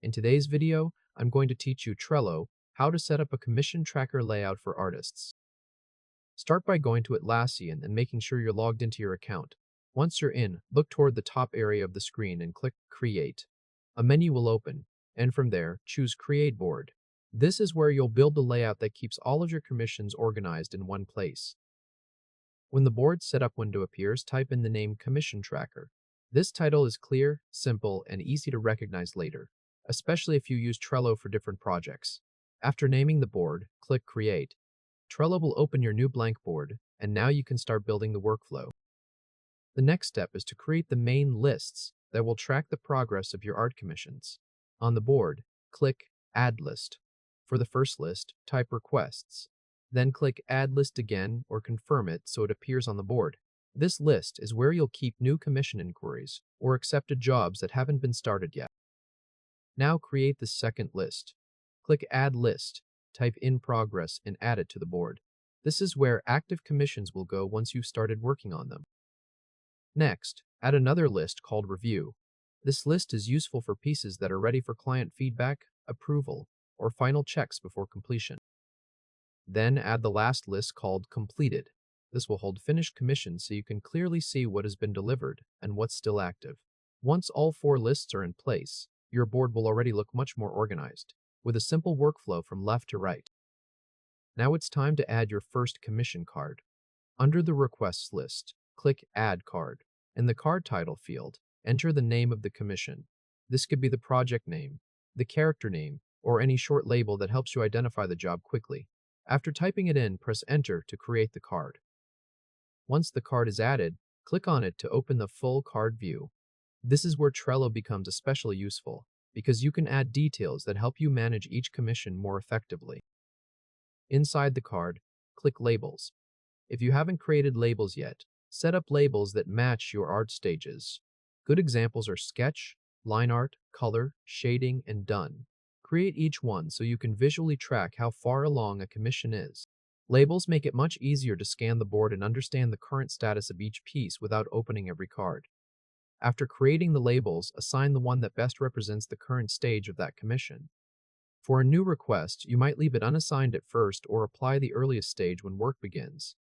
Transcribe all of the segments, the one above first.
In today's video, I'm going to teach you Trello, how to set up a commission tracker layout for artists. Start by going to Atlassian and making sure you're logged into your account. Once you're in, look toward the top area of the screen and click Create. A menu will open, and from there, choose Create Board. This is where you'll build a layout that keeps all of your commissions organized in one place. When the Board Setup window appears, type in the name Commission Tracker. This title is clear, simple, and easy to recognize later, especially if you use Trello for different projects. After naming the board, click Create. Trello will open your new blank board, and now you can start building the workflow. The next step is to create the main lists that will track the progress of your art commissions. On the board, click Add List. For the first list, type Requests. Then click Add List again or confirm it so it appears on the board. This list is where you'll keep new commission inquiries or accepted jobs that haven't been started yet. Now create the second list. Click Add List, type In Progress, and add it to the board. This is where active commissions will go once you've started working on them. Next, add another list called Review. This list is useful for pieces that are ready for client feedback, approval, or final checks before completion. Then add the last list called Completed. This will hold finished commissions so you can clearly see what has been delivered and what's still active. Once all four lists are in place, your board will already look much more organized, with a simple workflow from left to right. Now it's time to add your first commission card. Under the Requests list, click Add Card. In the card title field, enter the name of the commission. This could be the project name, the character name, or any short label that helps you identify the job quickly. After typing it in, press Enter to create the card. Once the card is added, click on it to open the full card view. This is where Trello becomes especially useful, because you can add details that help you manage each commission more effectively. Inside the card, click Labels. If you haven't created labels yet, set up labels that match your art stages. Good examples are sketch, line art, color, shading, and done. Create each one so you can visually track how far along a commission is. Labels make it much easier to scan the board and understand the current status of each piece without opening every card. After creating the labels, assign the one that best represents the current stage of that commission. For a new request, you might leave it unassigned at first or apply the earliest stage when work begins.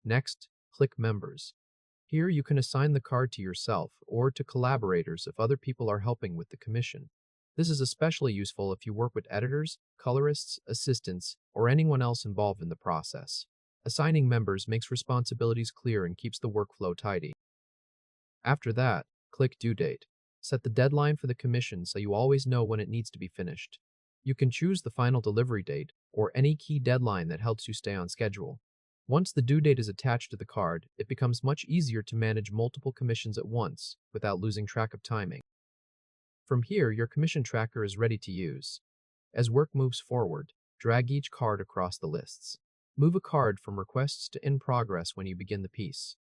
Next, click Members. Here you can assign the card to yourself or to collaborators if other people are helping with the commission. This is especially useful if you work with editors, colorists, assistants, or anyone else involved in the process. Assigning members makes responsibilities clear and keeps the workflow tidy. After that, click Due Date. Set the deadline for the commission so you always know when it needs to be finished. You can choose the final delivery date or any key deadline that helps you stay on schedule. Once the due date is attached to the card, it becomes much easier to manage multiple commissions at once without losing track of timing. From here, your commission tracker is ready to use. As work moves forward, drag each card across the lists. Move a card from Requests to In Progress when you begin the piece.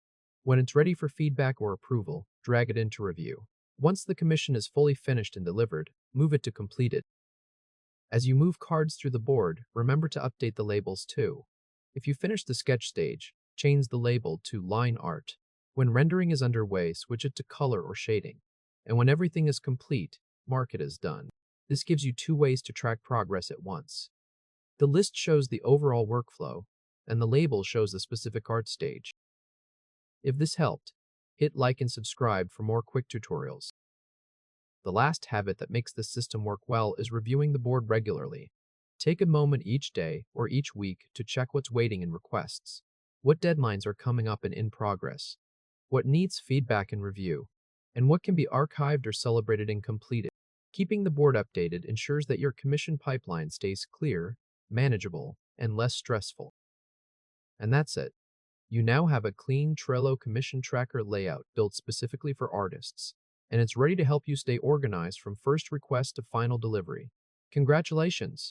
When it's ready for feedback or approval, drag it into Review. Once the commission is fully finished and delivered, move it to Completed. As you move cards through the board, remember to update the labels too. If you finish the sketch stage, change the label to Line Art. When rendering is underway, switch it to Color or Shading. And when everything is complete, mark it as done. This gives you two ways to track progress at once. The list shows the overall workflow, and the label shows the specific art stage. If this helped, hit like and subscribe for more quick tutorials. The last habit that makes this system work well is reviewing the board regularly. Take a moment each day or each week to check what's waiting in requests, what deadlines are coming up and in progress, what needs feedback and review, and what can be archived or celebrated and completed. Keeping the board updated ensures that your commission pipeline stays clear, manageable, and less stressful. And that's it. You now have a clean Trello commission tracker layout built specifically for artists, and it's ready to help you stay organized from first request to final delivery. Congratulations!